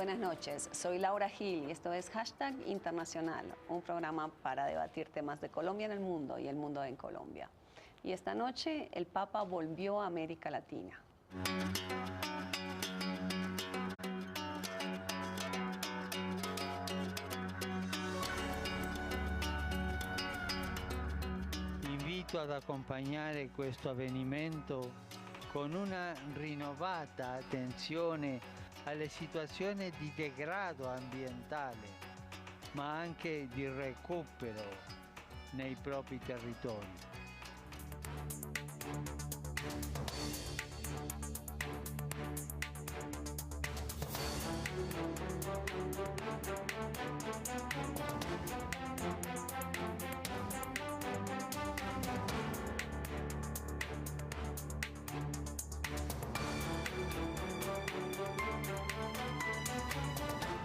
Buenas noches, soy Laura Gil y esto es Hashtag Internacional, un programa para debatir temas de Colombia en el mundo y el mundo en Colombia. Y esta noche el Papa volvió a América Latina. Invito ad accompagnare questo avvenimento con una rinnovata attenzione alle situazioni di degrado ambientale, ma anche di recupero nei propri territori.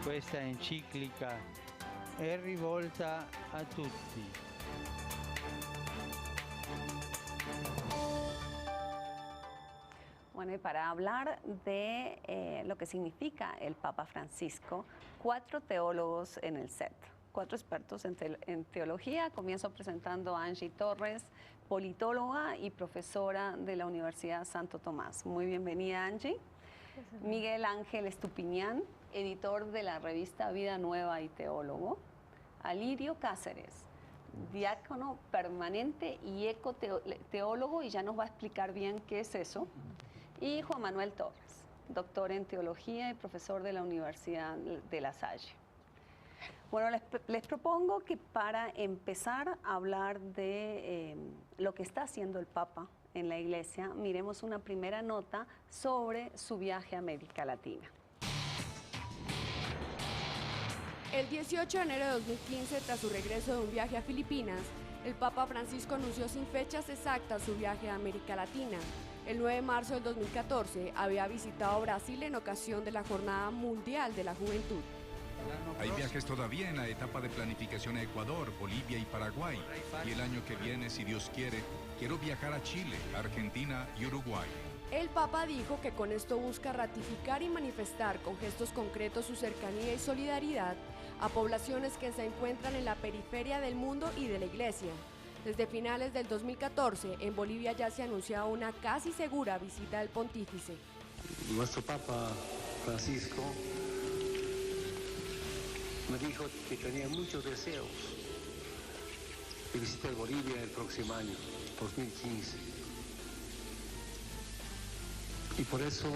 Questa enciclica è rivolta a tutti. Bueno, y para hablar de lo que significa el Papa Francisco, 4 teólogos en el set, 4 expertos en teología. Comienzo presentando a Angie Torres, politóloga y profesora de la Universidad Santo Tomás. Muy bienvenida, Angie. Miguel Ángel Estupiñán, editor de la revista Vida Nueva y teólogo. Alirio Cáceres, diácono permanente y ecoteólogo, y ya nos va a explicar bien qué es eso. Y Juan Manuel Torres, doctor en teología y profesor de la Universidad de La Salle. Bueno, les propongo que para empezar a hablar de lo que está haciendo el Papa en la Iglesia, miremos una primera nota sobre su viaje a América Latina. El 18 de enero de 2015, tras su regreso de un viaje a Filipinas, el Papa Francisco anunció sin fechas exactas su viaje a América Latina. El 9 de marzo del 2014 había visitado Brasil en ocasión de la Jornada Mundial de la Juventud. Hay viajes todavía en la etapa de planificación a Ecuador, Bolivia y Paraguay. Y el año que viene, si Dios quiere, quiero viajar a Chile, Argentina y Uruguay. El Papa dijo que con esto busca ratificar y manifestar con gestos concretos su cercanía y solidaridad a poblaciones que se encuentran en la periferia del mundo y de la Iglesia. Desde finales del 2014, en Bolivia ya se anunciaba una casi segura visita del pontífice. Nuestro Papa Francisco me dijo que tenía muchos deseos de visitar Bolivia el próximo año, 2015. Y por eso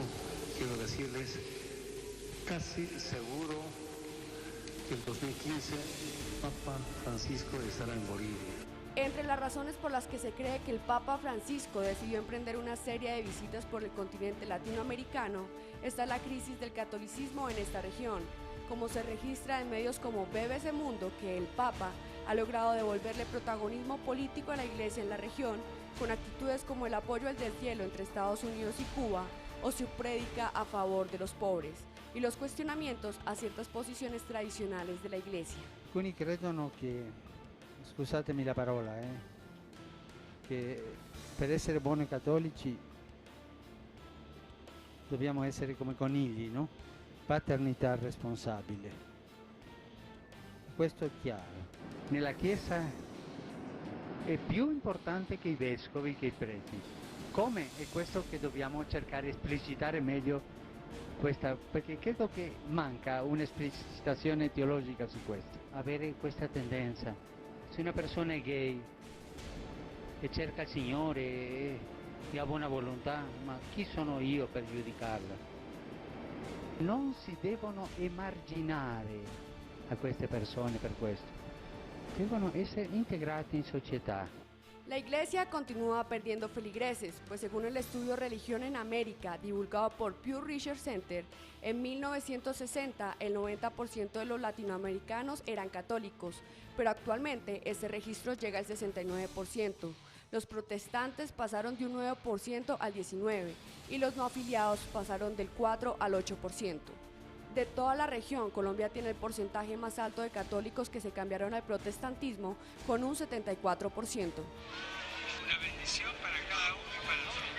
quiero decirles, casi seguro que el 2015 Papa Francisco estará en Bolivia. Entre las razones por las que se cree que el Papa Francisco decidió emprender una serie de visitas por el continente latinoamericano está la crisis del catolicismo en esta región, como se registra en medios como BBC Mundo, que el Papa ha logrado devolverle protagonismo político a la Iglesia en la región, con actitudes como el apoyo al deshielo entre Estados Unidos y Cuba, o su prédica a favor de los pobres, y los cuestionamientos a ciertas posiciones tradicionales de la Iglesia. Alcuni credono che, scusatemi la parola, che per essere buoni cattolici dobbiamo essere come conigli, no? Paternità responsabile. Questo è chiaro. Nella Chiesa è più importante che i vescovi, che i preti. Come è questo che dobbiamo cercare di esplicitare meglio questa, perché credo che manca un'esplicitazione teologica su questo. Avere questa tendenza. Se una persona è gay e cerca il Signore e ha buona volontà, ma chi sono io per giudicarla? Non si devono emarginare a queste persone per questo, devono essere integrati in società. La Iglesia continúa perdiendo feligreses, pues según el estudio Religión en América, divulgado por Pew Research Center, en 1960 el 90% de los latinoamericanos eran católicos, pero actualmente ese registro llega al 69%. Los protestantes pasaron de un 9% al 19% y los no afiliados pasaron del 4 al 8%. De toda la región, Colombia tiene el porcentaje más alto de católicos que se cambiaron al protestantismo, con un 74%. Una bendición para cada uno y para nosotros.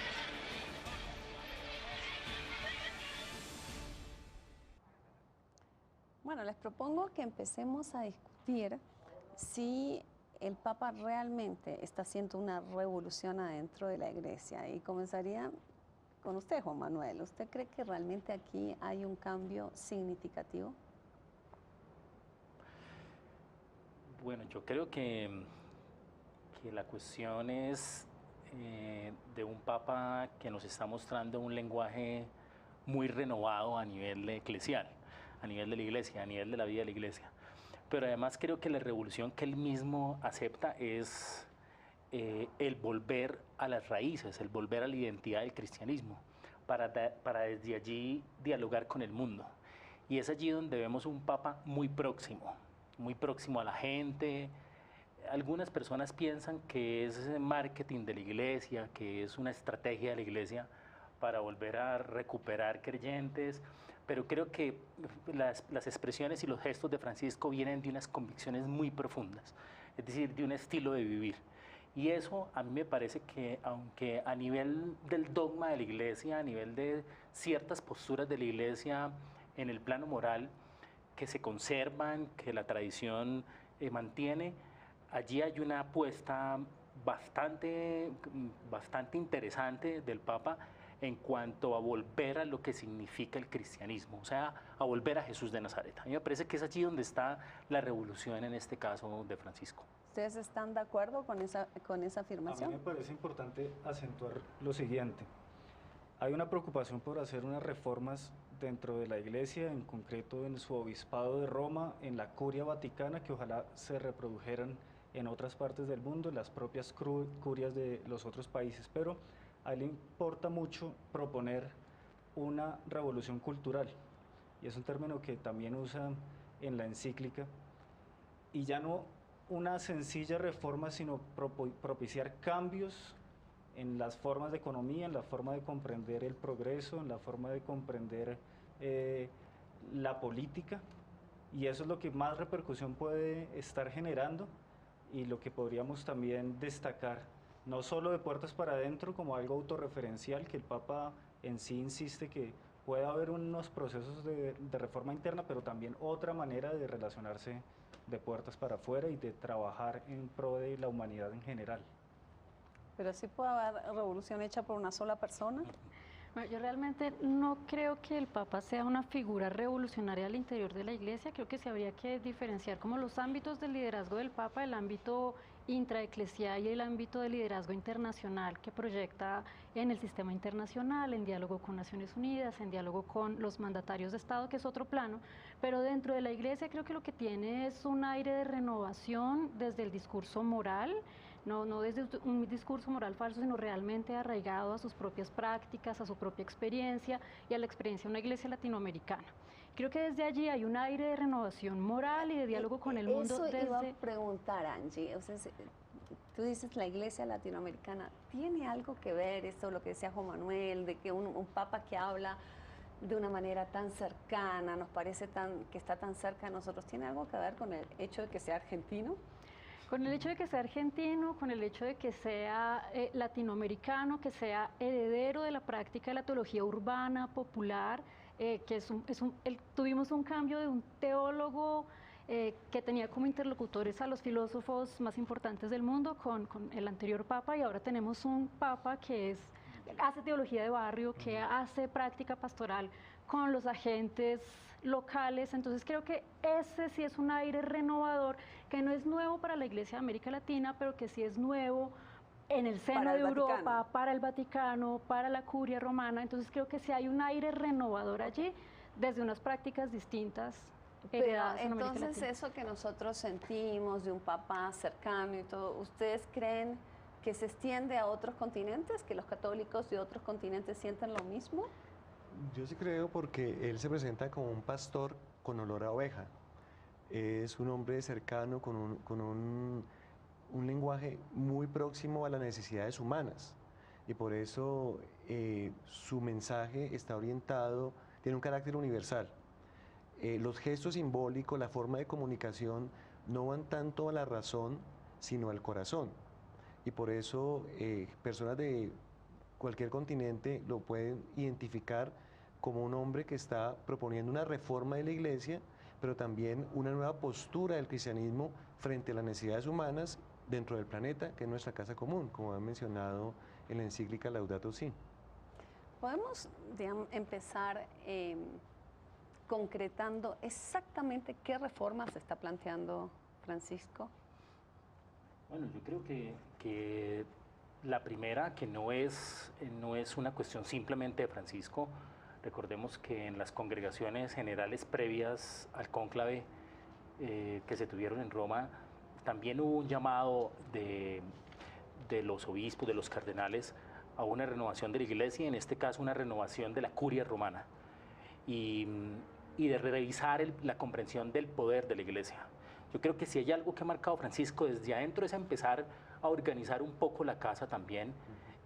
Bueno, les propongo que empecemos a discutir si el Papa realmente está haciendo una revolución adentro de la Iglesia. Y comenzaría con usted, Juan Manuel. ¿Usted cree que realmente aquí hay un cambio significativo? Bueno, yo creo que la cuestión es de un Papa que nos está mostrando un lenguaje muy renovado a nivel eclesial, a nivel de la Iglesia, a nivel de la vida de la Iglesia. Pero además creo que la revolución que él mismo acepta es el volver a las raíces, el volver a la identidad del cristianismo, para desde allí dialogar con el mundo. Y es allí donde vemos un Papa muy próximo a la gente. Algunas personas piensan que es marketing de la Iglesia, que es una estrategia de la Iglesia para volver a recuperar creyentes, pero creo que las expresiones y los gestos de Francisco vienen de unas convicciones muy profundas, es decir, de un estilo de vivir. Y eso a mí me parece que, aunque a nivel del dogma de la Iglesia, a nivel de ciertas posturas de la Iglesia en el plano moral, que se conservan, que la tradición mantiene, allí hay una apuesta bastante interesante del Papa en cuanto a volver a lo que significa el cristianismo, o sea, a volver a Jesús de Nazaret. A mí me parece que es allí donde está la revolución en este caso de Francisco. ¿Ustedes están de acuerdo con esa afirmación? A mí me parece importante acentuar lo siguiente. Hay una preocupación por hacer unas reformas dentro de la Iglesia, en concreto en su obispado de Roma, en la Curia Vaticana, que ojalá se reprodujeran en otras partes del mundo, en las propias curias de los otros países, pero a él le importa mucho proponer una revolución cultural, y es un término que también usa en la encíclica, y ya no una sencilla reforma, sino propiciar cambios en las formas de economía, en la forma de comprender el progreso, en la forma de comprender la política, y eso es lo que más repercusión puede estar generando y lo que podríamos también destacar, no solo de puertas para adentro como algo autorreferencial, que el Papa en sí insiste que puede haber unos procesos de reforma interna, pero también otra manera de relacionarse de puertas para afuera y de trabajar en pro de la humanidad en general. ¿Pero sí puede haber revolución hecha por una sola persona? Bueno, yo realmente no creo que el Papa sea una figura revolucionaria al interior de la Iglesia. Creo que se habría que diferenciar como los ámbitos del liderazgo del Papa, el ámbito intraeclesial y el ámbito de liderazgo internacional que proyecta en el sistema internacional, en diálogo con Naciones Unidas, en diálogo con los mandatarios de Estado, que es otro plano, pero dentro de la Iglesia creo que lo que tiene es un aire de renovación desde el discurso moral, no desde un discurso moral falso, sino realmente arraigado a sus propias prácticas, a su propia experiencia y a la experiencia de una iglesia latinoamericana. Creo que desde allí hay un aire de renovación moral y de diálogo con el mundo. Eso iba a preguntar, Angie. O sea, tú dices la iglesia latinoamericana, ¿tiene algo que ver esto, lo que decía Juan Manuel, de que un papa que habla de una manera tan cercana, nos parece que está tan cerca de nosotros, ¿tiene algo que ver con el hecho de que sea argentino? Con el hecho de que sea argentino, con el hecho de que sea latinoamericano, que sea heredero de la práctica de la teología urbana, popular, que tuvimos un cambio de un teólogo que tenía como interlocutores a los filósofos más importantes del mundo con el anterior papa, y ahora tenemos un papa que hace teología de barrio, que hace práctica pastoral con los agentes locales. Entonces creo que ese sí es un aire renovador que no es nuevo para la Iglesia de América Latina, pero que sí es nuevo en el seno de Europa, para el Vaticano, para la Curia Romana. Entonces creo que sí hay un aire renovador allí desde unas prácticas distintas. Pero entonces eso que nosotros sentimos de un papa cercano y todo, ¿ustedes creen que se extiende a otros continentes, que los católicos de otros continentes sienten lo mismo? Yo sí creo, porque él se presenta como un pastor con olor a oveja. Es un hombre cercano con un lenguaje muy próximo a las necesidades humanas, y por eso su mensaje está orientado, tiene un carácter universal. Los gestos simbólicos, la forma de comunicación no van tanto a la razón, sino al corazón, y por eso personas de cualquier continente lo pueden identificar como un hombre que está proponiendo una reforma de la Iglesia, pero también una nueva postura del cristianismo frente a las necesidades humanas dentro del planeta, que es nuestra casa común, como ha mencionado en la encíclica Laudato Si. Podemos, digamos, empezar concretando exactamente qué reformas se está planteando Francisco. Bueno, yo creo que la primera, que no es una cuestión simplemente de Francisco. Recordemos que en las congregaciones generales previas al cónclave que se tuvieron en Roma, también hubo un llamado de los obispos, de los cardenales, a una renovación de la Iglesia, en este caso una renovación de la curia romana, y de revisar la comprensión del poder de la Iglesia. Yo creo que si hay algo que ha marcado Francisco desde adentro es empezar a organizar un poco la casa también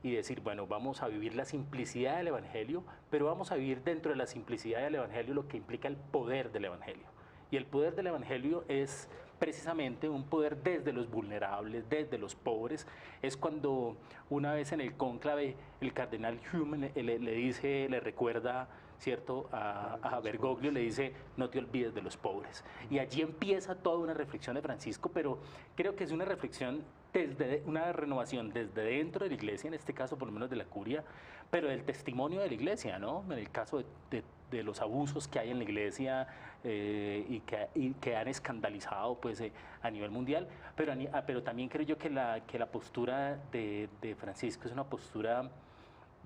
y decir, bueno, vamos a vivir la simplicidad del Evangelio, pero vamos a vivir dentro de la simplicidad del Evangelio lo que implica el poder del Evangelio. Y el poder del Evangelio es precisamente un poder desde los vulnerables, desde los pobres. Es cuando una vez en el cónclave el cardenal Hume le recuerda, ¿cierto?, a Bergoglio, le dice, no te olvides de los pobres. Y allí empieza toda una reflexión de Francisco, pero creo que es una reflexión desde una renovación desde dentro de la Iglesia, en este caso por lo menos de la curia, pero del testimonio de la Iglesia, ¿no? En el caso de los abusos que hay en la Iglesia y que han escandalizado pues, a nivel mundial, pero también creo yo que la postura de Francisco es una postura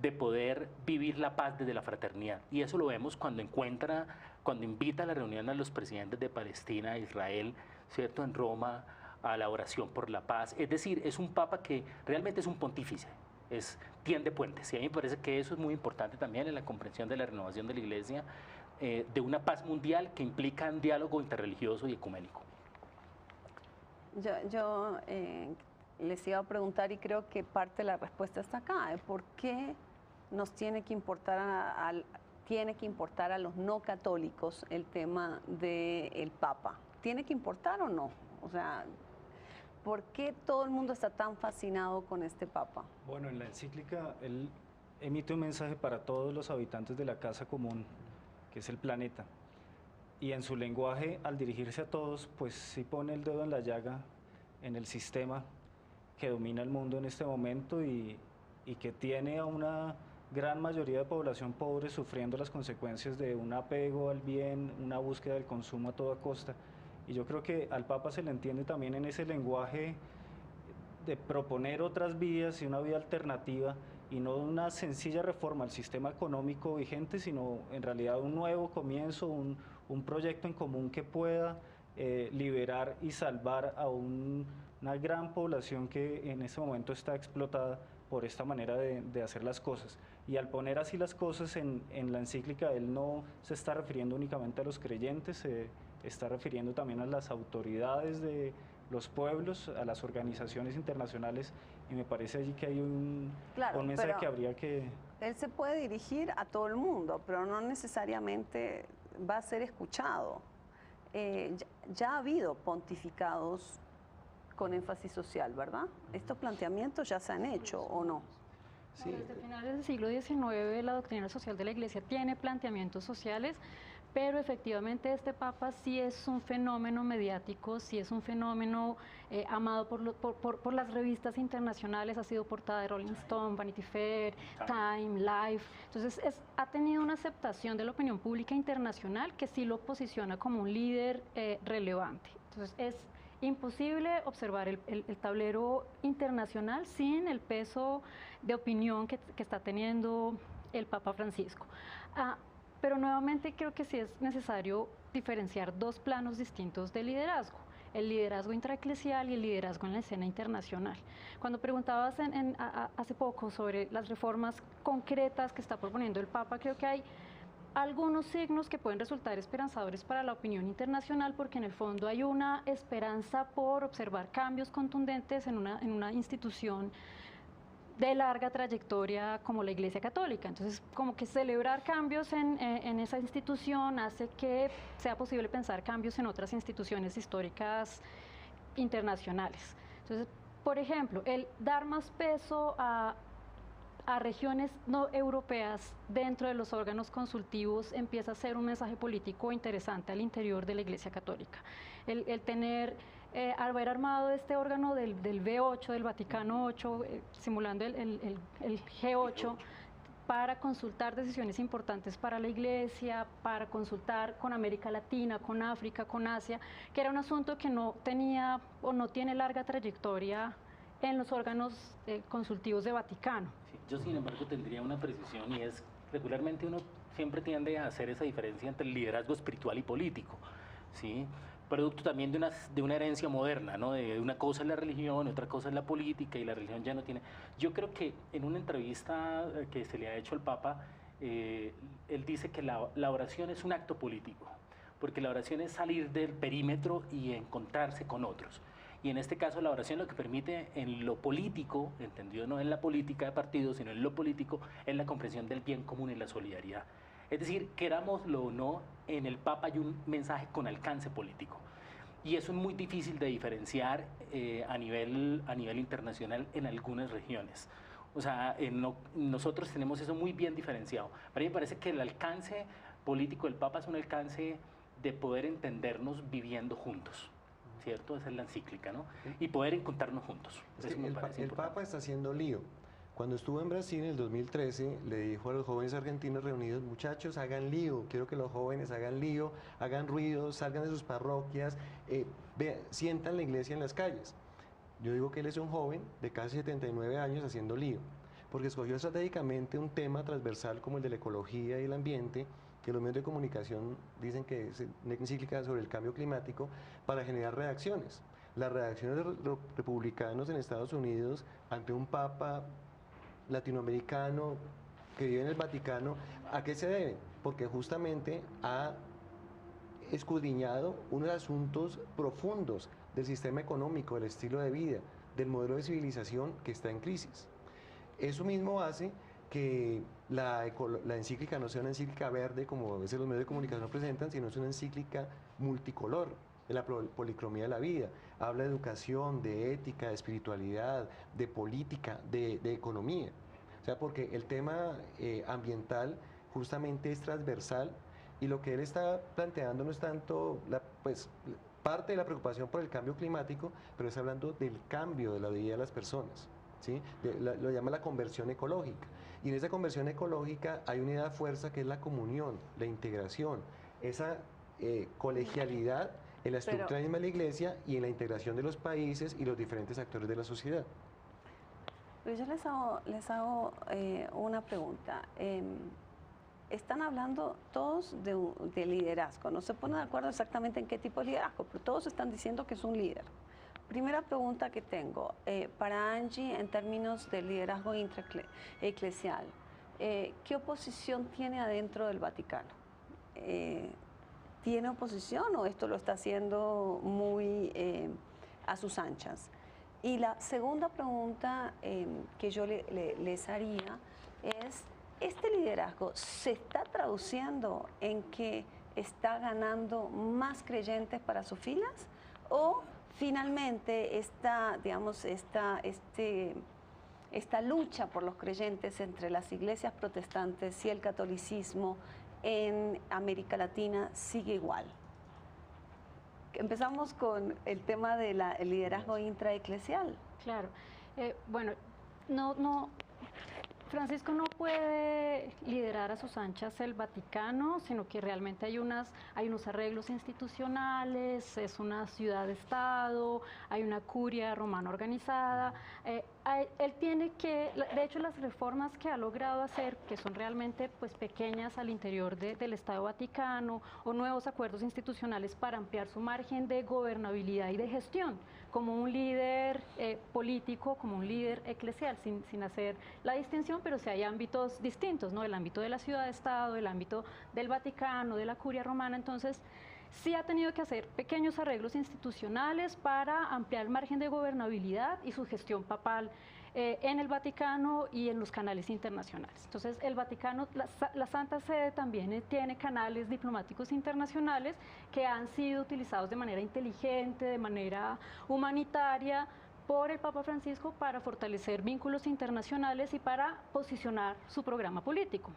de poder vivir la paz desde la fraternidad, y eso lo vemos cuando invita a la reunión a los presidentes de Palestina, Israel, ¿cierto?, en Roma, a la oración por la paz. Es decir, es un papa que realmente es un pontífice, tiende puentes, y a mí me parece que eso es muy importante también en la comprensión de la renovación de la Iglesia, de una paz mundial que implica un diálogo interreligioso y ecuménico. Yo les iba a preguntar, y creo que parte de la respuesta está acá, ¿por qué nos tiene que importar a los no católicos el tema del Papa? ¿Tiene que importar o no? O sea, ¿por qué todo el mundo está tan fascinado con este Papa? Bueno, en la encíclica él emite un mensaje para todos los habitantes de la casa común, que es el planeta. Y en su lenguaje, al dirigirse a todos, pues sí pone el dedo en la llaga en el sistema que domina el mundo en este momento y que tiene a una gran mayoría de población pobre sufriendo las consecuencias de un apego al bien, una búsqueda del consumo a toda costa. Y yo creo que al Papa se le entiende también en ese lenguaje de proponer otras vías y una vía alternativa, y no una sencilla reforma al sistema económico vigente, sino en realidad un nuevo comienzo, un proyecto en común que pueda liberar y salvar a una gran población que en este momento está explotada por esta manera de hacer las cosas. Y al poner así las cosas en la encíclica, él no se está refiriendo únicamente a los creyentes, se está refiriendo también a las autoridades de los pueblos, a las organizaciones internacionales, y me parece allí que hay un mensaje que habría que... Él se puede dirigir a todo el mundo, pero no necesariamente va a ser escuchado. Ya ha habido pontificados con énfasis social, ¿verdad? Estos planteamientos ya se han hecho, ¿o no? Sí. Desde finales del siglo XIX la doctrina social de la Iglesia tiene planteamientos sociales, pero efectivamente este Papa sí es un fenómeno mediático, sí es un fenómeno amado por las revistas internacionales, ha sido portada de Rolling Stone, Vanity Fair, Time, Life. Entonces ha tenido una aceptación de la opinión pública internacional que sí lo posiciona como un líder relevante. Entonces es imposible observar el tablero internacional sin el peso de opinión que está teniendo el Papa Francisco. Pero nuevamente creo que sí es necesario diferenciar dos planos distintos de liderazgo: el liderazgo intraeclesial y el liderazgo en la escena internacional. Cuando preguntabas hace poco sobre las reformas concretas que está proponiendo el Papa, creo que hay algunos signos que pueden resultar esperanzadores para la opinión internacional, porque en el fondo hay una esperanza por observar cambios contundentes en una institución de larga trayectoria como la Iglesia Católica. Entonces, como que celebrar cambios en esa institución hace que sea posible pensar cambios en otras instituciones históricas internacionales. Entonces, por ejemplo, el dar más peso a a regiones no europeas dentro de los órganos consultivos empieza a ser un mensaje político interesante al interior de la Iglesia Católica. El tener, haber armado este órgano del V8, del Vaticano VIII, simulando el G8, para consultar decisiones importantes para la Iglesia, para consultar con América Latina, con África, con Asia, que era un asunto que no tenía o no tiene larga trayectoria en los órganos consultivos de Vaticano. Sí, yo, sin embargo, tendría una precisión, y es, regularmente uno siempre tiende a hacer esa diferencia entre el liderazgo espiritual y político, ¿sí? Producto también de una herencia moderna, ¿no? De una cosa es la religión, otra cosa es la política, y la religión ya no tiene... Yo creo que en una entrevista que se le ha hecho al Papa, él dice que la oración es un acto político, porque la oración es salir del perímetro y encontrarse con otros. Y en este caso la oración lo que permite en lo político, entendido no en la política de partidos, sino en lo político, es la comprensión del bien común y la solidaridad. Es decir, querámoslo o no, en el Papa hay un mensaje con alcance político. Y eso es muy difícil de diferenciar a nivel internacional en algunas regiones. O sea, nosotros tenemos eso muy bien diferenciado. A mí me parece que el alcance político del Papa es un alcance de poder entendernos viviendo juntos, ¿cierto? Esa es la encíclica, ¿no? Y poder encontrarnos juntos. Es que el Papa está haciendo lío. Cuando estuvo en Brasil en el 2013, le dijo a los jóvenes argentinos reunidos: muchachos, hagan lío, quiero que los jóvenes hagan lío, hagan ruido, salgan de sus parroquias, sientan la iglesia en las calles. Yo digo que él es un joven de casi 79 años haciendo lío, porque escogió estratégicamente un tema transversal como el de la ecología y el ambiente, que los medios de comunicación dicen que es una encíclica sobre el cambio climático, para generar reacciones. Las reacciones de los republicanos en Estados Unidos ante un papa latinoamericano que vive en el Vaticano, ¿a qué se debe? Porque justamente ha escudriñado unos asuntos profundos del sistema económico, del estilo de vida, del modelo de civilización que está en crisis. Eso mismo hace que la encíclica no sea una encíclica verde, como a veces los medios de comunicación presentan, sino es una encíclica multicolor, de la policromía de la vida. Habla de educación, de ética, de espiritualidad, de política, de economía. O sea, porque el tema ambiental justamente es transversal, y lo que él está planteando no es tanto, parte de la preocupación por el cambio climático, pero es hablando del cambio de la vida de las personas, ¿sí? Lo llama la conversión ecológica. Y en esa conversión ecológica hay una idea de fuerza que es la comunión, la integración, esa colegialidad en la estructura misma de la Iglesia y en la integración de los países y los diferentes actores de la sociedad. Pero yo les hago una pregunta. Están hablando todos de liderazgo, no se ponen de acuerdo exactamente en qué tipo de liderazgo, pero todos están diciendo que es un líder. Primera pregunta que tengo, para Angie, en términos de liderazgo intraeclesial, ¿qué oposición tiene adentro del Vaticano? ¿Tiene oposición o esto lo está haciendo muy a sus anchas? Y la segunda pregunta que yo les haría es, ¿este liderazgo se está traduciendo en que está ganando más creyentes para sus filas? ¿O finalmente esta lucha por los creyentes entre las iglesias protestantes y el catolicismo en América Latina sigue igual? Empezamos con el tema del liderazgo intraeclesial. Claro. Bueno, Francisco no puede liderar a sus anchas el Vaticano, sino que realmente hay unos arreglos institucionales, es una ciudad-estado, hay una curia romana organizada. Él tiene que, de hecho, las reformas que ha logrado hacer, que son realmente pequeñas al interior del Estado Vaticano, o nuevos acuerdos institucionales para ampliar su margen de gobernabilidad y de gestión, como un líder político, como un líder eclesial, sin hacer la distinción, pero sí hay ámbitos distintos, ¿no? El ámbito de la ciudad-estado, el ámbito del Vaticano, de la curia romana. Entonces, sí ha tenido que hacer pequeños arreglos institucionales para ampliar el margen de gobernabilidad y su gestión papal en el Vaticano y en los canales internacionales. Entonces, el Vaticano, la Santa Sede también tiene canales diplomáticos internacionales que han sido utilizados de manera inteligente, de manera humanitaria, por el Papa Francisco para fortalecer vínculos internacionales y para posicionar su programa político,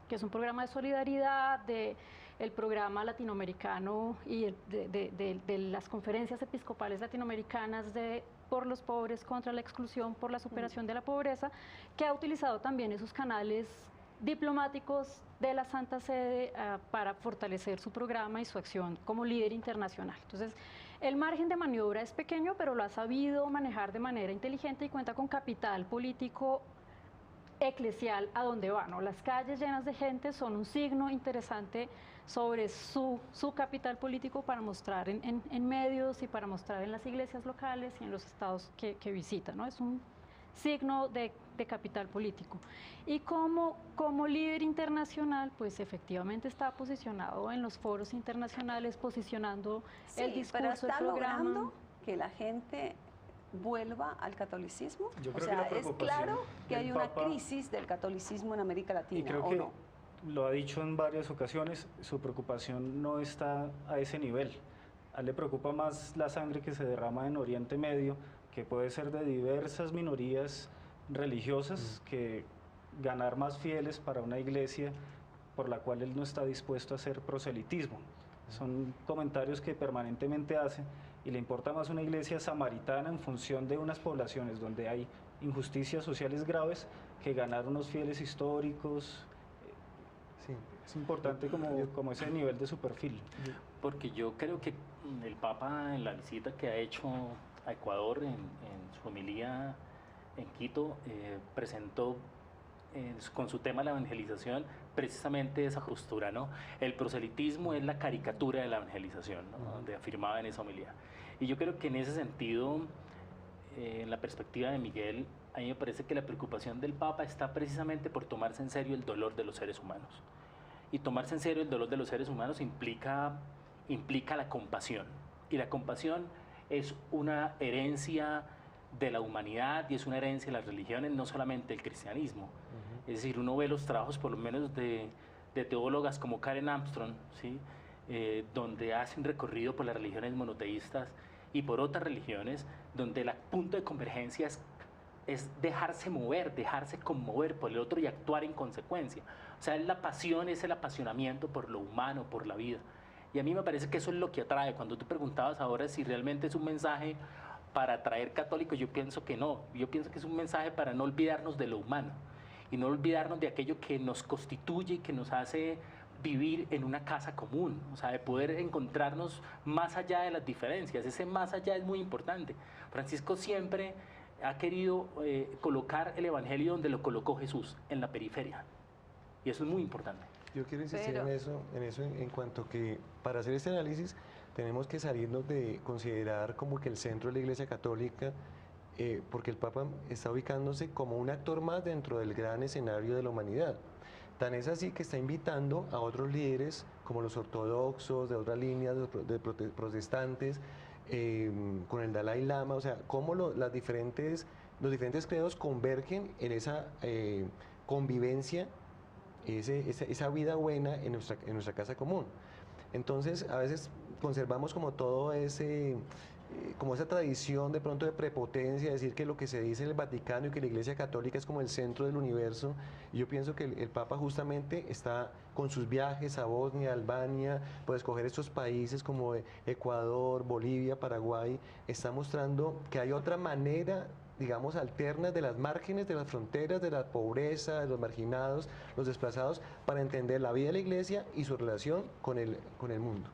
que es un programa de solidaridad, el programa latinoamericano y de las conferencias episcopales latinoamericanas por los pobres, contra la exclusión, por la superación de la pobreza, que ha utilizado también esos canales diplomáticos de la Santa Sede para fortalecer su programa y su acción como líder internacional. Entonces, el margen de maniobra es pequeño, pero lo ha sabido manejar de manera inteligente y cuenta con capital político eclesial a donde va, ¿no? Las calles llenas de gente son un signo interesante sobre su capital político para mostrar en medios y para mostrar en las iglesias locales y en los estados que visita, ¿no? Es un signo de capital político. Y como líder internacional, pues efectivamente está posicionado en los foros internacionales, posicionando el discurso, pero está el programa. logrando que la gente vuelva al catolicismo. Yo O creo sea, que es claro que hay una Papa, crisis del catolicismo en América y Latina, creo ¿o que no? lo ha dicho en varias ocasiones, su preocupación no está a ese nivel. A él le preocupa más la sangre que se derrama en Oriente Medio, que puede ser de diversas minorías religiosas, que ganar más fieles para una iglesia por la cual él no está dispuesto a hacer proselitismo. Son comentarios que permanentemente hace, y le importa más una iglesia samaritana en función de unas poblaciones donde hay injusticias sociales graves que ganar unos fieles históricos. Sí. Es importante como ese nivel de su perfil. Porque yo creo que el Papa, en la visita que ha hecho a Ecuador, en su homilía en Quito, presentó con su tema de la evangelización precisamente esa postura, ¿no? El proselitismo es la caricatura de la evangelización, ¿no? Donde afirmaba en esa homilía. Y yo creo que en ese sentido, en la perspectiva de Miguel, a mí me parece que la preocupación del Papa está precisamente por tomarse en serio el dolor de los seres humanos. Y tomarse en serio el dolor de los seres humanos implica la compasión. Y la compasión es una herencia de la humanidad y es una herencia de las religiones, no solamente del cristianismo. Es decir, uno ve los trabajos por lo menos de teólogas como Karen Armstrong, ¿sí? Donde hacen recorrido por las religiones monoteístas y por otras religiones, donde el punto de convergencia es dejarse mover, dejarse conmover por el otro y actuar en consecuencia. O sea, la pasión es el apasionamiento por lo humano, por la vida. Y a mí me parece que eso es lo que atrae. Cuando tú preguntabas ahora si realmente es un mensaje para atraer católicos, yo pienso que no. Yo pienso que es un mensaje para no olvidarnos de lo humano y no olvidarnos de aquello que nos constituye y que nos hace vivir en una casa común, o sea, de poder encontrarnos más allá de las diferencias. Ese más allá es muy importante. Francisco siempre ha querido colocar el Evangelio donde lo colocó Jesús, en la periferia. Y eso es muy importante. Yo quiero insistir en eso en cuanto que para hacer este análisis tenemos que salirnos de considerar como que el centro de la Iglesia Católica, porque el Papa está ubicándose como un actor más dentro del gran escenario de la humanidad. Tan es así que está invitando a otros líderes como los ortodoxos, de otras líneas, de protestantes, con el Dalai Lama, o sea, cómo los diferentes credos convergen en esa convivencia, esa vida buena en nuestra casa común. Entonces, a veces conservamos como todo como esa tradición de pronto de prepotencia, decir que lo que se dice en el Vaticano y que la Iglesia Católica es como el centro del universo. Y yo pienso que el Papa justamente está con sus viajes a Bosnia, Albania, puede escoger estos países como Ecuador, Bolivia, Paraguay, está mostrando que hay otra manera, digamos, alternas de las márgenes de las fronteras, de la pobreza, de los marginados, los desplazados, para entender la vida de la Iglesia y su relación con el mundo.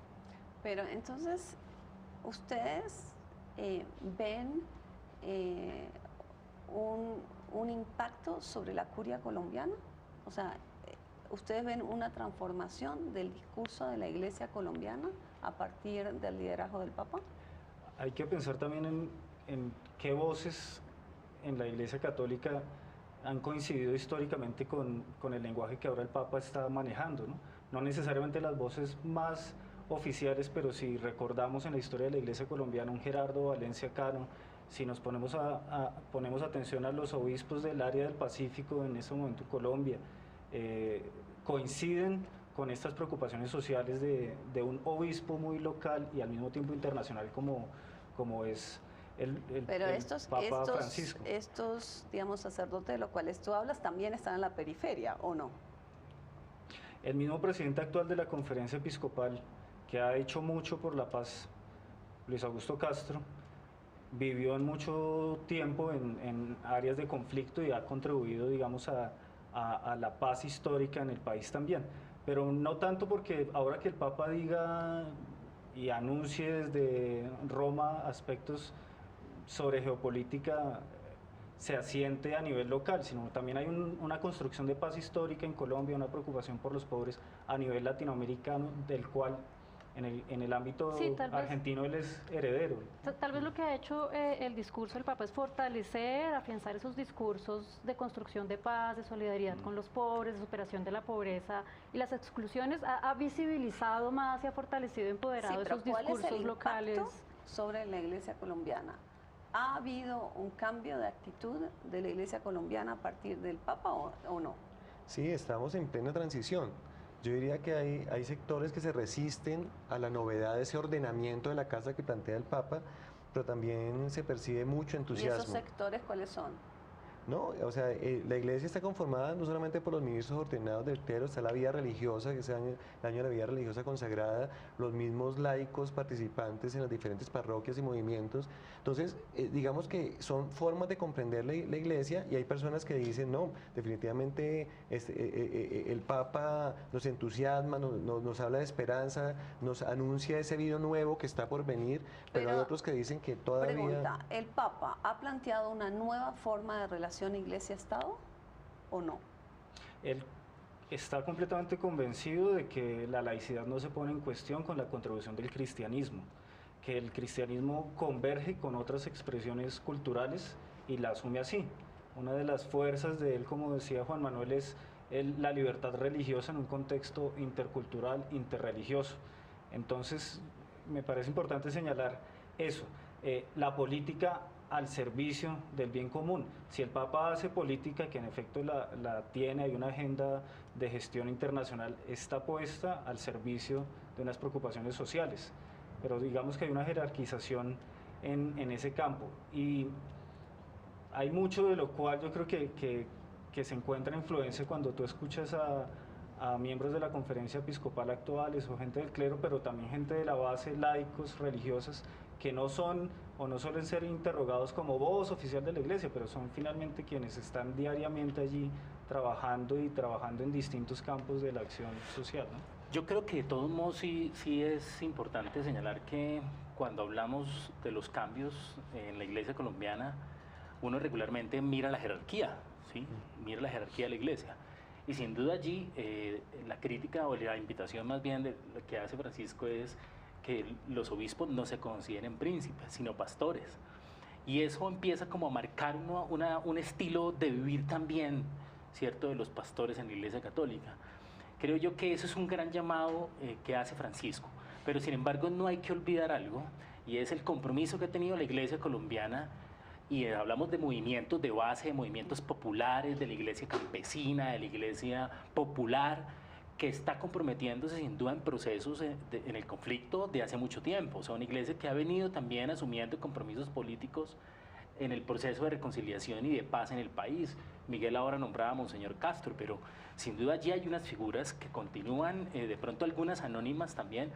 Pero entonces, ¿ustedes ven un impacto sobre la curia colombiana? O sea, ¿ustedes ven una transformación del discurso de la Iglesia colombiana a partir del liderazgo del Papa? Hay que pensar también en qué voces en la Iglesia Católica han coincidido históricamente con el lenguaje que ahora el Papa está manejando, ¿no? No necesariamente las voces más oficiales, pero si recordamos en la historia de la Iglesia colombiana un Gerardo Valencia Cano, si nos ponemos atención a los obispos del área del Pacífico en ese momento en Colombia, coinciden con estas preocupaciones sociales de un obispo muy local y al mismo tiempo internacional como es Pero el Papa Francisco. Estos, digamos, sacerdotes de los cuales tú hablas también están en la periferia, ¿o no? El mismo presidente actual de la Conferencia Episcopal, que ha hecho mucho por la paz, Luis Augusto Castro, vivió en mucho tiempo en áreas de conflicto y ha contribuido, digamos, a la paz histórica en el país también. Pero no tanto porque ahora que el Papa diga y anuncie desde Roma aspectos sobre geopolítica se asiente a nivel local, sino también hay una construcción de paz histórica en Colombia, una preocupación por los pobres a nivel latinoamericano, del cual en el ámbito argentino él es heredero. Tal vez lo que ha hecho el discurso del Papa es fortalecer, afianzar esos discursos de construcción de paz, de solidaridad con los pobres, de superación de la pobreza y las exclusiones, ha visibilizado más y ha fortalecido y empoderado esos discursos locales. Sobre la Iglesia colombiana. ¿Ha habido un cambio de actitud de la Iglesia colombiana a partir del Papa o no? Sí, estamos en plena transición. Yo diría que hay sectores que se resisten a la novedad de ese ordenamiento de la casa que plantea el Papa, pero también se percibe mucho entusiasmo. ¿Y esos sectores cuáles son? No, o sea, la iglesia está conformada no solamente por los ministros ordenados del clero, está la vida religiosa, que es el año de la vida religiosa consagrada, los mismos laicos participantes en las diferentes parroquias y movimientos. Entonces, digamos que son formas de comprender la iglesia y hay personas que dicen, no, definitivamente el Papa nos entusiasma, nos habla de esperanza, nos anuncia ese vino nuevo que está por venir, pero hay otros que dicen que todavía... Pregunta, ¿el Papa ha planteado una nueva forma de relación Iglesia-Estado o no? Él está completamente convencido de que la laicidad no se pone en cuestión con la contribución del cristianismo, que el cristianismo converge con otras expresiones culturales y la asume así. Una de las fuerzas de él, como decía Juan Manuel, es la libertad religiosa en un contexto intercultural, interreligioso. Entonces, me parece importante señalar eso, la política al servicio del bien común. Si el Papa hace política, que en efecto la tiene, hay una agenda de gestión internacional, está puesta al servicio de unas preocupaciones sociales, pero digamos que hay una jerarquización en ese campo y hay mucho de lo cual yo creo que se encuentra influencia cuando tú escuchas a miembros de la conferencia episcopal actuales o gente del clero, pero también gente de la base, laicos, religiosas, que no son o no suelen ser interrogados como voz oficial de la iglesia, pero son finalmente quienes están diariamente allí trabajando en distintos campos de la acción social, ¿no? Yo creo que de todos modos sí es importante señalar que cuando hablamos de los cambios en la iglesia colombiana, uno regularmente mira la jerarquía, ¿sí? Mira la jerarquía de la iglesia. Y sin duda allí la crítica o la invitación más bien de lo que hace Francisco es que los obispos no se consideren príncipes, sino pastores. Y eso empieza como a marcar un estilo de vivir también, ¿cierto?, de los pastores en la Iglesia Católica. Creo yo que eso es un gran llamado que hace Francisco. Pero sin embargo no hay que olvidar algo, y es el compromiso que ha tenido la Iglesia colombiana, y hablamos de movimientos de base, de movimientos populares, de la Iglesia campesina, de la Iglesia popular, que está comprometiéndose sin duda en procesos en el conflicto de hace mucho tiempo. O sea, una iglesia que ha venido también asumiendo compromisos políticos en el proceso de reconciliación y de paz en el país. Miguel ahora nombraba a Monseñor Castro, pero sin duda allí hay unas figuras que continúan, de pronto algunas anónimas también,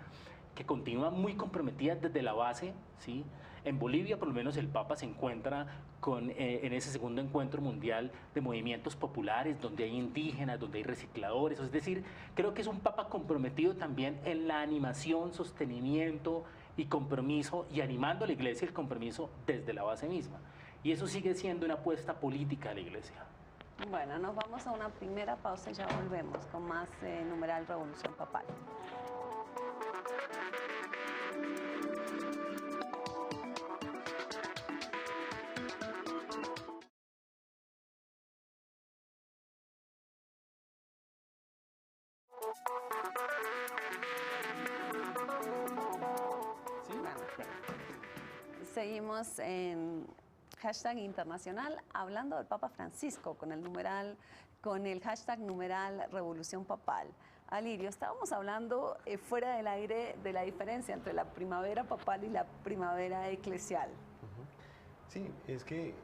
que continúan muy comprometidas desde la base, ¿sí? En Bolivia, por lo menos, el Papa se encuentra en ese segundo encuentro mundial de movimientos populares, donde hay indígenas, donde hay recicladores. Es decir, creo que es un Papa comprometido también en la animación, sostenimiento y compromiso, y animando a la Iglesia el compromiso desde la base misma. Y eso sigue siendo una apuesta política de la Iglesia. Bueno, nos vamos a una primera pausa y ya volvemos con más numeral Revolución Papal. Seguimos en hashtag internacional hablando del Papa Francisco con el hashtag numeral Revolución Papal. Alirio, estábamos hablando fuera del aire de la diferencia entre la primavera papal y la primavera eclesial. Sí, es que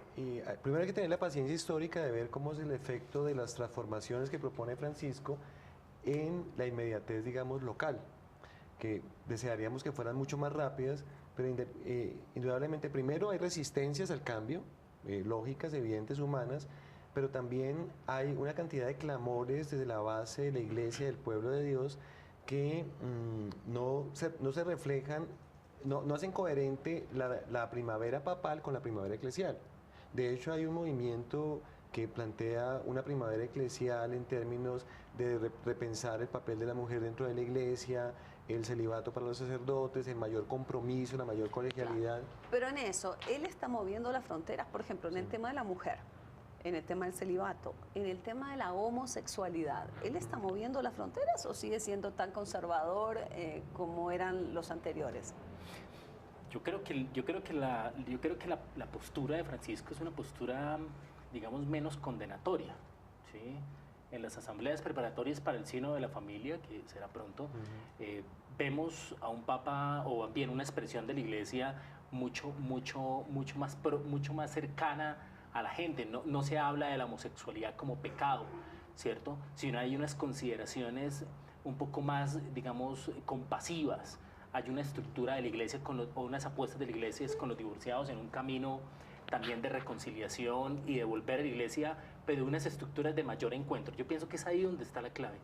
primero hay que tener la paciencia histórica de ver cómo es el efecto de las transformaciones que propone Francisco en la inmediatez, digamos, local, que desearíamos que fueran mucho más rápidas, pero indudablemente primero hay resistencias al cambio, lógicas, evidentes, humanas, pero también hay una cantidad de clamores desde la base de la Iglesia, del pueblo de Dios, que no se reflejan, no hacen coherente la primavera papal con la primavera eclesial. De hecho, hay un movimiento que plantea una primavera eclesial en términos de repensar el papel de la mujer dentro de la Iglesia, el celibato para los sacerdotes, el mayor compromiso, la mayor colegialidad. Claro. Pero en eso, él está moviendo las fronteras, por ejemplo, en el tema de la mujer, en el tema del celibato, en el tema de la homosexualidad. ¿Él está moviendo las fronteras o sigue siendo tan conservador como eran los anteriores? Yo creo que la postura de Francisco es una postura, digamos, menos condenatoria, ¿sí? En las asambleas preparatorias para el Sínodo de la Familia, que será pronto, vemos a un papa, o bien una expresión de la Iglesia mucho más cercana a la gente. No se habla de la homosexualidad como pecado, ¿cierto? Sino hay unas consideraciones un poco más, digamos, compasivas. Hay una estructura de la Iglesia o unas apuestas de la Iglesia con los divorciados en un camino también de reconciliación y de volver a la Iglesia, pero unas estructuras de mayor encuentro. Yo pienso que es ahí donde está la clave.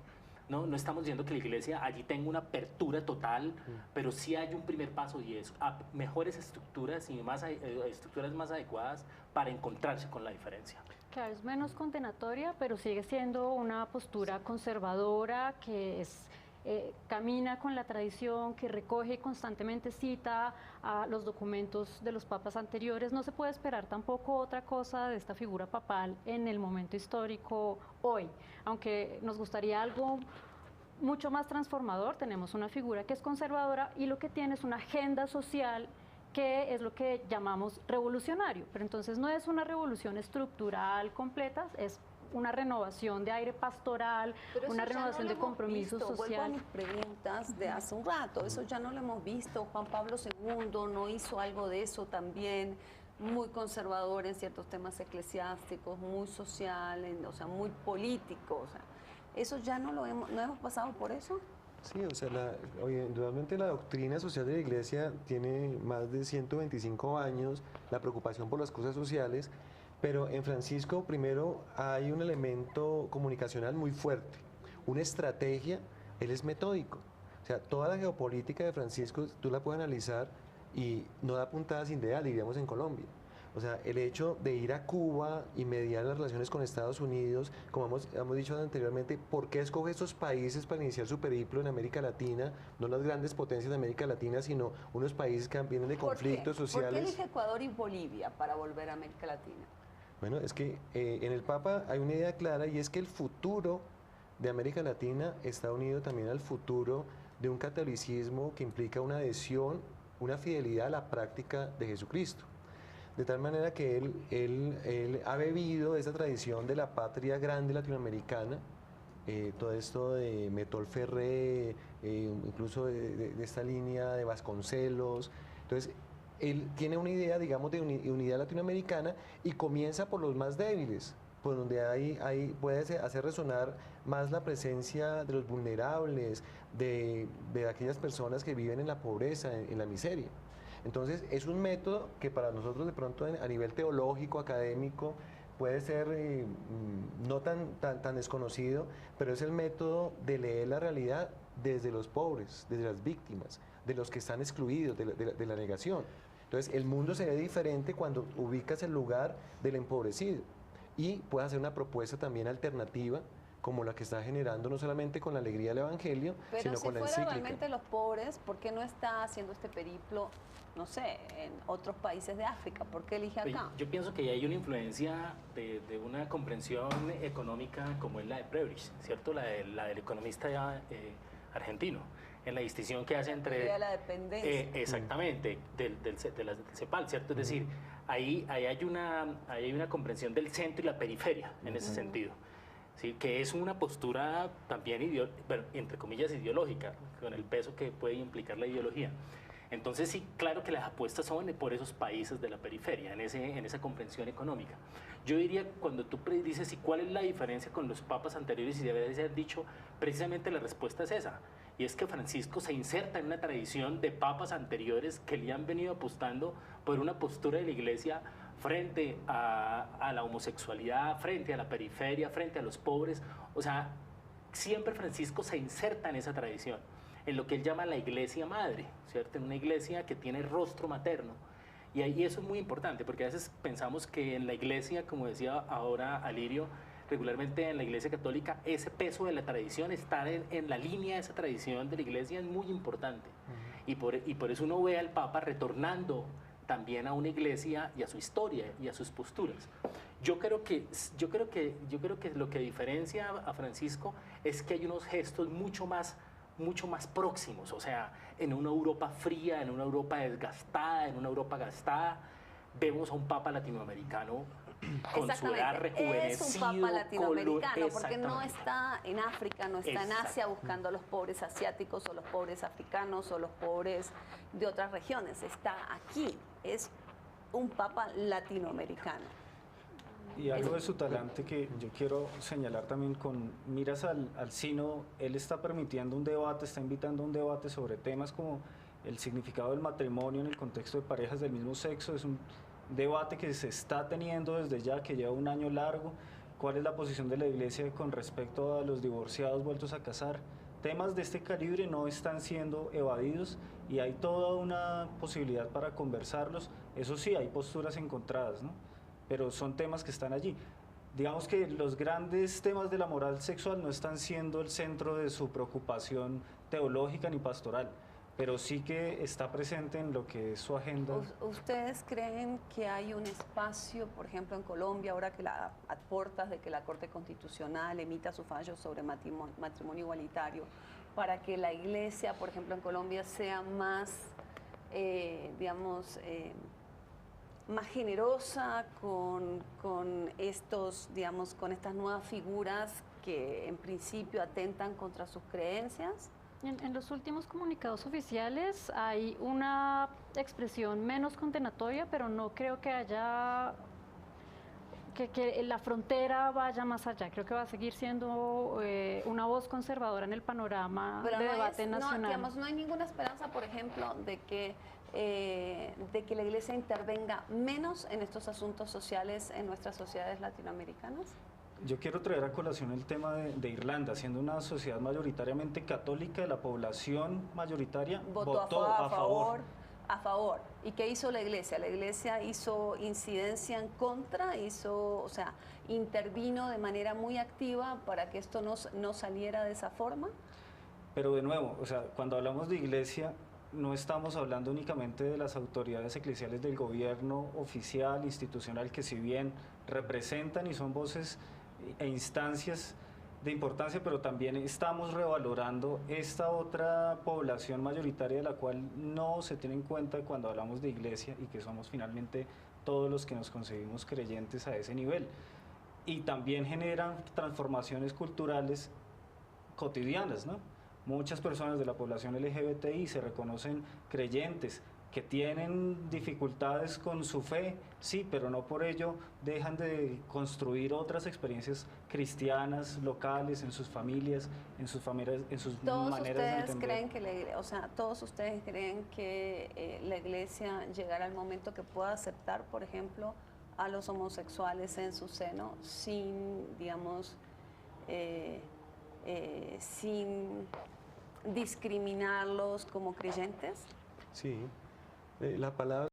No estamos diciendo que la Iglesia allí tenga una apertura total, pero sí hay un primer paso y es a mejores estructuras y estructuras más adecuadas para encontrarse con la diferencia. Claro, es menos condenatoria, pero sigue siendo una postura conservadora que camina con la tradición, que recoge y constantemente cita a los documentos de los papas anteriores. No se puede esperar tampoco otra cosa de esta figura papal en el momento histórico hoy. Aunque nos gustaría algo mucho más transformador, tenemos una figura que es conservadora y lo que tiene es una agenda social que es lo que llamamos revolucionario. Pero entonces no es una revolución estructural completa, es una renovación de aire pastoral, una renovación de compromiso social. Vuelvo a mis preguntas de hace un rato, eso ya no lo hemos visto. Juan Pablo II no hizo algo de eso también, muy conservador en ciertos temas eclesiásticos, muy social, o sea, muy político. O sea, eso ya no hemos pasado por eso. Sí, o sea, indudablemente la doctrina social de la Iglesia tiene más de 125 años, la preocupación por las cosas sociales. Pero en Francisco, primero, hay un elemento comunicacional muy fuerte, una estrategia, él es metódico. O sea, toda la geopolítica de Francisco, tú la puedes analizar y no da puntada sin dedo, diríamos en Colombia. O sea, el hecho de ir a Cuba y mediar las relaciones con Estados Unidos, como hemos dicho anteriormente, ¿por qué escoge estos países para iniciar su periplo en América Latina? No las grandes potencias de América Latina, sino unos países que vienen de conflictos sociales. ¿Por qué elige Ecuador y Bolivia para volver a América Latina? Bueno, es que en el Papa hay una idea clara y es que el futuro de América Latina está unido también al futuro de un catolicismo que implica una adhesión, una fidelidad a la práctica de Jesucristo. De tal manera que él ha bebido esa tradición de la patria grande latinoamericana, todo esto de Metol Ferré, incluso de esta línea de Vasconcelos. Entonces, él tiene una idea, digamos, de unidad latinoamericana y comienza por los más débiles, por donde puede hacer resonar más la presencia de los vulnerables, de aquellas personas que viven en la pobreza, en la miseria. Entonces, es un método que para nosotros de pronto a nivel teológico, académico, puede ser no tan desconocido, pero es el método de leer la realidad desde los pobres, desde las víctimas, de los que están excluidos, de la negación. Entonces, el mundo se ve diferente cuando ubicas el lugar del empobrecido y puedes hacer una propuesta también alternativa, como la que está generando no solamente con la alegría del Evangelio, sino con la encíclica. Pero si fuera realmente los pobres, ¿por qué no está haciendo este periplo, no sé, en otros países de África? ¿Por qué elige acá? Yo pienso que hay una influencia de una comprensión económica como es la de Prebrich, ¿cierto? La del economista argentino, en la distinción que hace entre... la dependencia. Exactamente, del CEPAL, ¿cierto? Es decir, ahí hay una comprensión del centro y la periferia en ese sentido. Sí, que es una postura también, entre comillas, ideológica, con el peso que puede implicar la ideología. Entonces sí, claro que las apuestas son por esos países de la periferia, en esa comprensión económica. Yo diría, cuando tú dices, ¿y cuál es la diferencia con los papas anteriores? Y debe ser dicho, precisamente la respuesta es esa. Y es que Francisco se inserta en una tradición de papas anteriores que le han venido apostando por una postura de la Iglesia frente a la homosexualidad, frente a la periferia, frente a los pobres. O sea, siempre Francisco se inserta en esa tradición, en lo que él llama la iglesia madre, ¿cierto? En una iglesia que tiene rostro materno. Y ahí eso es muy importante, porque a veces pensamos que en la iglesia, como decía ahora Alirio, regularmente en la iglesia católica, ese peso de la tradición, estar en la línea de esa tradición de la iglesia es muy importante. Y por eso uno ve al Papa retornando también a una iglesia y a su historia y a sus posturas. Yo creo que lo que diferencia a Francisco es que hay unos gestos mucho más próximos, o sea, en una Europa fría, en una Europa desgastada, en una Europa gastada, vemos a un Papa latinoamericano con su edad rejuvenecido. Es un Papa latinoamericano, porque no está en África, no está en Asia buscando a los pobres asiáticos o los pobres africanos o los pobres de otras regiones, está aquí, es un Papa latinoamericano. Y algo de su talante que yo quiero señalar también con miras al sínodo, él está permitiendo un debate, está invitando a un debate sobre temas como el significado del matrimonio en el contexto de parejas del mismo sexo. Es un debate que se está teniendo desde ya, que lleva un año largo. ¿Cuál es la posición de la Iglesia con respecto a los divorciados vueltos a casar? Temas de este calibre no están siendo evadidos y hay toda una posibilidad para conversarlos. Eso sí, hay posturas encontradas, ¿no? Pero son temas que están allí. Digamos que los grandes temas de la moral sexual no están siendo el centro de su preocupación teológica ni pastoral, pero sí que está presente en lo que es su agenda. ¿Ustedes creen que hay un espacio, por ejemplo, en Colombia, ahora que a puertas de que la Corte Constitucional emita su fallo sobre matrimonio igualitario, para que la Iglesia, por ejemplo, en Colombia sea más, más generosa con estas nuevas figuras que en principio atentan contra sus creencias? En los últimos comunicados oficiales hay una expresión menos condenatoria, pero no creo que haya que la frontera vaya más allá. Creo que va a seguir siendo una voz conservadora en el panorama de debate nacional. No hay ninguna esperanza, por ejemplo, de que la Iglesia intervenga menos en estos asuntos sociales en nuestras sociedades latinoamericanas. Yo quiero traer a colación el tema de Irlanda, siendo una sociedad mayoritariamente católica, la población mayoritaria votó a favor. A favor. ¿Y qué hizo la Iglesia? La Iglesia hizo incidencia en contra, intervino de manera muy activa para que esto no saliera de esa forma. Pero de nuevo, cuando hablamos de Iglesia, no estamos hablando únicamente de las autoridades eclesiales del gobierno oficial, institucional, que si bien representan y son voces e instancias de importancia, pero también estamos revalorando esta otra población mayoritaria de la cual no se tiene en cuenta cuando hablamos de iglesia y que somos finalmente todos los que nos concebimos creyentes a ese nivel. Y también generan transformaciones culturales cotidianas, ¿no? Muchas personas de la población LGBTI se reconocen creyentes, que tienen dificultades con su fe, sí, pero no por ello dejan de construir otras experiencias cristianas, locales, en sus familias, en sus maneras de entender. ¿Todos ustedes creen que la Iglesia llegará al momento que pueda aceptar, por ejemplo, a los homosexuales en su seno sin discriminarlos como creyentes? Sí. La palabra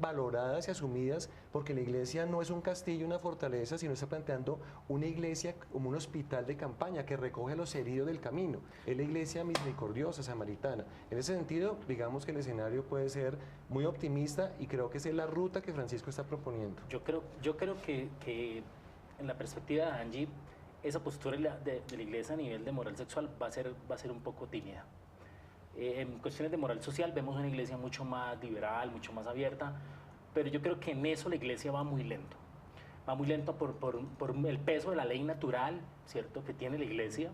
valoradas y asumidas, porque la iglesia no es un castillo, una fortaleza, sino está planteando una iglesia como un hospital de campaña que recoge a los heridos del camino. Es la iglesia misericordiosa, samaritana. En ese sentido, digamos que el escenario puede ser muy optimista y creo que esa es la ruta que Francisco está proponiendo. Yo creo que en la perspectiva de Angie, esa postura de la iglesia a nivel de moral sexual va a ser un poco tímida. En cuestiones de moral social vemos una iglesia mucho más liberal, mucho más abierta, pero yo creo que en eso la iglesia va muy lento. Va muy lento por el peso de la ley natural, ¿cierto?, que tiene la iglesia,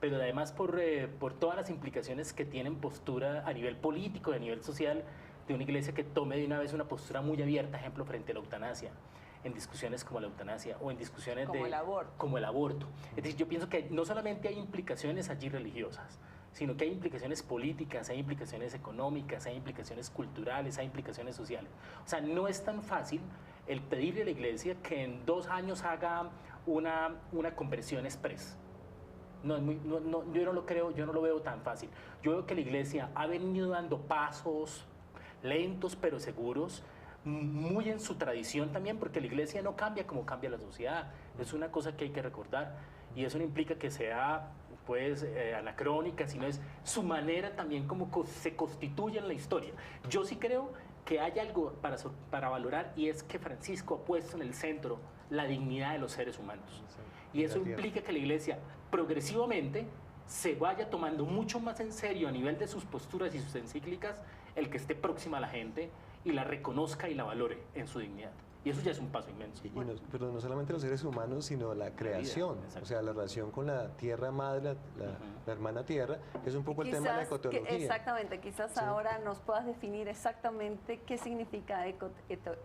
pero además por todas las implicaciones que tienen postura a nivel político y a nivel social de una iglesia que tome de una vez una postura muy abierta, ejemplo, frente a la eutanasia, en discusiones como la eutanasia o en discusiones como el aborto. Es decir, yo pienso que no solamente hay implicaciones allí religiosas, sino que hay implicaciones políticas, hay implicaciones económicas, hay implicaciones culturales, hay implicaciones sociales. O sea, no es tan fácil el pedirle a la iglesia que en 2 años haga una conversión express. Yo no lo creo, yo no lo veo tan fácil. Yo veo que la iglesia ha venido dando pasos lentos pero seguros, muy en su tradición también, porque la iglesia no cambia como cambia la sociedad. Es una cosa que hay que recordar, y eso no implica que sea pues anacrónica, sino es su manera también como se constituye en la historia. Yo sí creo que hay algo para valorar, y es que Francisco ha puesto en el centro la dignidad de los seres humanos. Y eso implica que la iglesia progresivamente se vaya tomando mucho más en serio a nivel de sus posturas y sus encíclicas el que esté próxima a la gente y la reconozca y la valore en su dignidad. Y eso ya es un paso inmenso. Pero no solamente los seres humanos, sino la creación, o sea, la relación con la tierra madre, la hermana tierra, que es un poco el tema de la ecoteología. Exactamente, quizás ahora nos puedas definir exactamente qué significa ecoteología.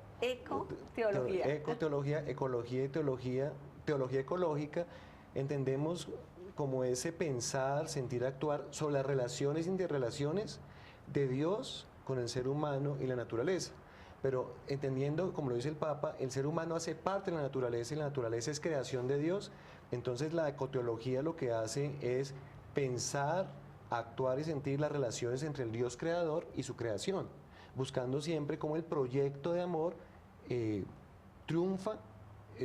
Ecoteología, ecología y teología ecológica, entendemos como ese pensar, sentir, actuar sobre las relaciones e interrelaciones de Dios con el ser humano y la naturaleza. Pero entendiendo, como lo dice el Papa, el ser humano hace parte de la naturaleza y la naturaleza es creación de Dios. Entonces la ecoteología lo que hace es pensar, actuar y sentir las relaciones entre el Dios creador y su creación, buscando siempre cómo el proyecto de amor triunfa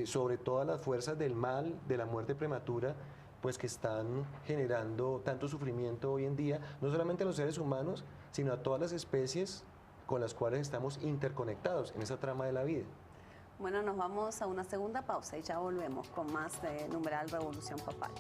sobre todas las fuerzas del mal, de la muerte prematura, pues que están generando tanto sufrimiento hoy en día, no solamente a los seres humanos, sino a todas las especies con las cuales estamos interconectados en esa trama de la vida. Bueno, nos vamos a una segunda pausa y ya volvemos con más de Numeral Revolución Papal.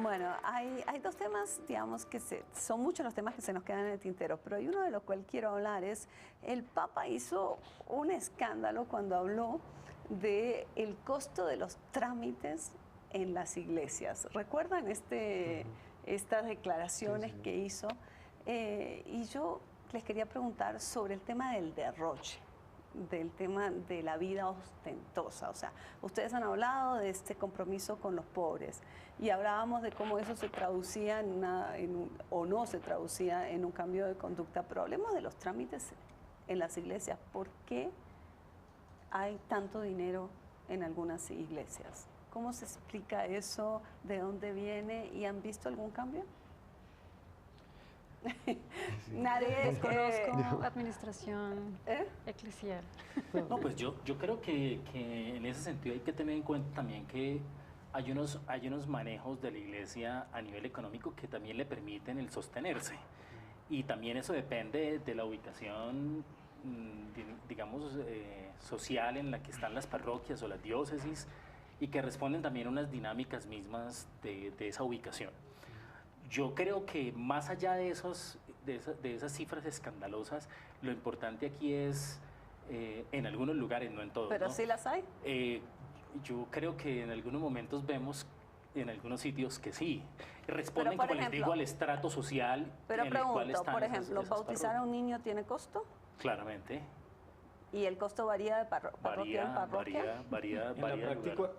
Bueno, hay dos temas, digamos, que son muchos los temas que se nos quedan en el tintero, pero hay uno de los cuales quiero hablar, es el Papa hizo un escándalo cuando habló del costo de los trámites en las iglesias. ¿Recuerdan estas declaraciones que hizo? Y yo les quería preguntar sobre el tema del derroche, del tema de la vida ostentosa. O sea, ustedes han hablado de este compromiso con los pobres y hablábamos de cómo eso se traducía o no se traducía en un cambio de conducta, pero hablemos de los trámites en las iglesias. ¿Por qué hay tanto dinero en algunas iglesias? ¿Cómo se explica eso? ¿De dónde viene? ¿Y han visto algún cambio? Nadie desconozco administración eclesial. No, pues yo creo que en ese sentido hay que tener en cuenta también que hay unos manejos de la iglesia a nivel económico que también le permiten el sostenerse, y también eso depende de la ubicación, digamos, social en la que están las parroquias o las diócesis, y que responden también a unas dinámicas mismas de esa ubicación. Yo creo que más allá de esas cifras escandalosas, lo importante aquí es, en algunos lugares, no en todos. ¿Pero ¿no? sí las hay? Yo creo que en algunos momentos vemos en algunos sitios que sí. Responden, como les digo, al estrato social pero en el cual están por ejemplo, esas ¿bautizar a un niño tiene costo? Claramente. ¿Y el costo varía de parroquia en parroquia? Varía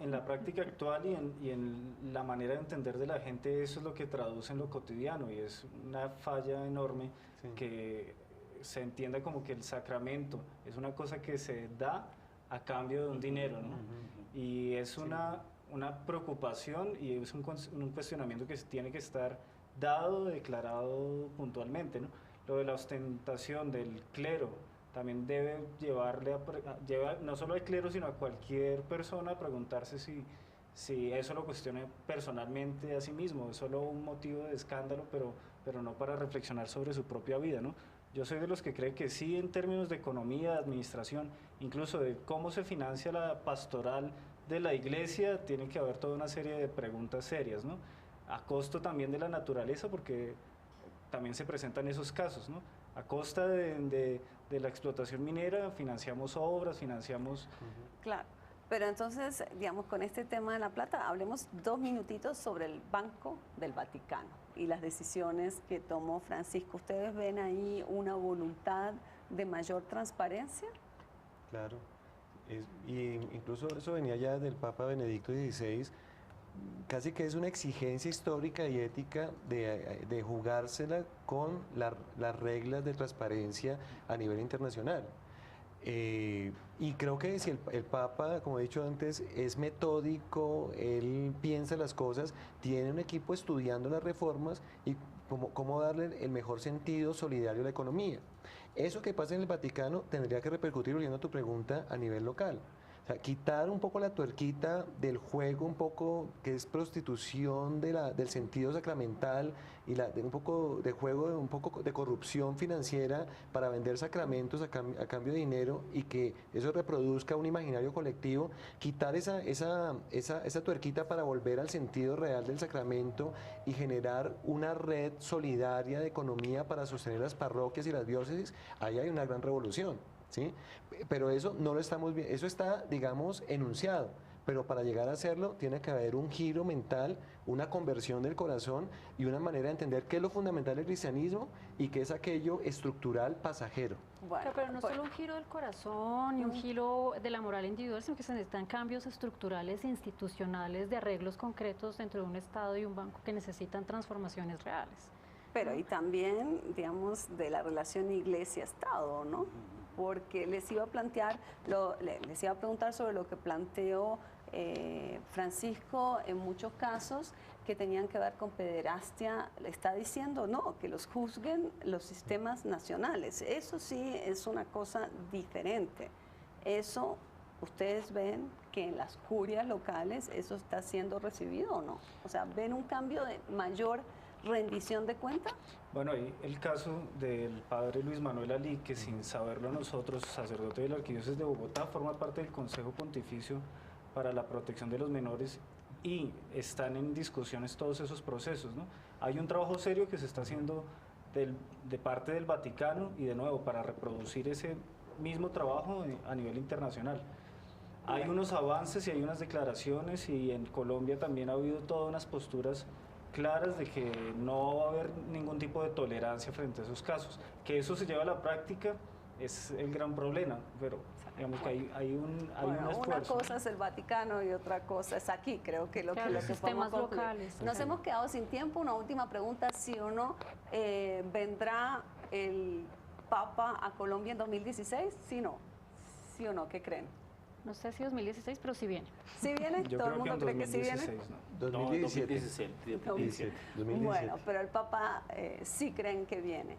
En la práctica actual y en la manera de entender de la gente, eso es lo que traduce en lo cotidiano y es una falla enorme que se entienda como que el sacramento es una cosa que se da a cambio de un dinero, ¿no? Y es una preocupación y es un cuestionamiento que tiene que estar dado, declarado puntualmente, ¿no? Lo de la ostentación del clero también debe llevarle no solo al clero, sino a cualquier persona a preguntarse si eso lo cuestiona personalmente a sí mismo, es solo un motivo de escándalo, pero no para reflexionar sobre su propia vida, ¿no? Yo soy de los que cree que sí, en términos de economía, de administración, incluso de cómo se financia la pastoral de la iglesia, tiene que haber toda una serie de preguntas serias, ¿no? A costo también de la naturaleza, porque también se presentan esos casos, ¿no? A costa de la explotación minera financiamos obras, financiamos... Claro, pero entonces, digamos, con este tema de la plata, hablemos 2 minutitos sobre el Banco del Vaticano y las decisiones que tomó Francisco. ¿Ustedes ven ahí una voluntad de mayor transparencia? Claro, y incluso eso venía ya del Papa Benedicto XVI, casi que es una exigencia histórica y ética de jugársela con las reglas de transparencia a nivel internacional. Y creo que si el Papa, como he dicho antes, es metódico, él piensa las cosas, tiene un equipo estudiando las reformas y cómo darle el mejor sentido solidario a la economía. Eso que pasa en el Vaticano tendría que repercutir, volviendo a tu pregunta, a nivel local. O sea, quitar un poco la tuerquita del juego, un poco que es prostitución del sentido sacramental y de un poco de juego, un poco de corrupción financiera para vender sacramentos a cambio de dinero y que eso reproduzca un imaginario colectivo, quitar esa tuerquita para volver al sentido real del sacramento y generar una red solidaria de economía para sostener las parroquias y las diócesis, ahí hay una gran revolución. ¿Sí? Pero eso no lo estamos viendo, eso está, digamos, enunciado, pero para llegar a hacerlo tiene que haber un giro mental, una conversión del corazón y una manera de entender qué es lo fundamental del cristianismo y qué es aquello estructural pasajero. Bueno, pero no solo un giro del corazón y un giro de la moral individual, sino que se necesitan cambios estructurales e institucionales de arreglos concretos dentro de un Estado y un banco que necesitan transformaciones reales. Pero y también, digamos, de la relación iglesia-Estado, ¿no? Porque les iba a preguntar sobre lo que planteó Francisco en muchos casos que tenían que ver con pederastia. Le está diciendo no, que los juzguen los sistemas nacionales. Eso sí es una cosa diferente. Eso, ¿ustedes ven que en las curias locales eso está siendo recibido o no? O sea, ¿ven un cambio de mayor rendición de cuenta? Bueno, hay el caso del padre Luis Manuel Alí, que sin saberlo nosotros, sacerdote de la Arquidiócesis de Bogotá, forma parte del Consejo Pontificio para la Protección de los Menores y están en discusiones todos esos procesos, ¿no? Hay un trabajo serio que se está haciendo de parte del Vaticano y de nuevo para reproducir ese mismo trabajo a nivel internacional. Hay unos avances y hay unas declaraciones y en Colombia también ha habido todas unas posturas claras de que no va a haber ningún tipo de tolerancia frente a esos casos. Que eso se lleve a la práctica es el gran problema, pero digamos que hay un esfuerzo. Una cosa es el Vaticano y otra cosa es aquí, creo que lo que sistemas locales. Nos hemos quedado sin tiempo, una última pregunta, ¿sí o no vendrá el Papa a Colombia en 2016? ¿Sí o no? ¿Qué creen? No sé si 2016, pero sí viene. ¿Sí viene? Yo ¿Todo el mundo cree que sí viene? 2017. Bueno, pero el Papa sí creen que viene.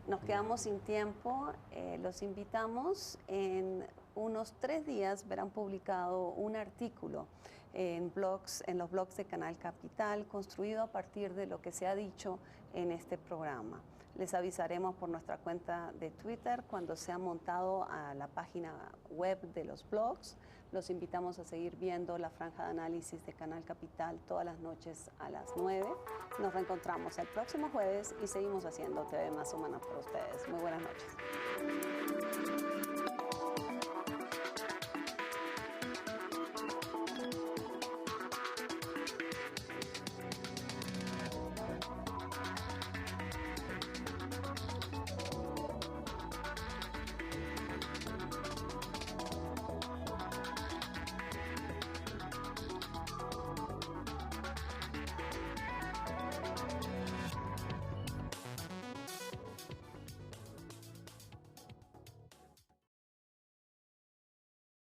Nos quedamos sin tiempo. Los invitamos. En unos 3 días verán publicado un artículo en los blogs de Canal Capital, construido a partir de lo que se ha dicho en este programa. Les avisaremos por nuestra cuenta de Twitter cuando sea montado a la página web de los blogs. Los invitamos a seguir viendo la franja de análisis de Canal Capital todas las noches a las 9. Nos reencontramos el próximo jueves y seguimos haciendo TV Más Humana para ustedes. Muy buenas noches.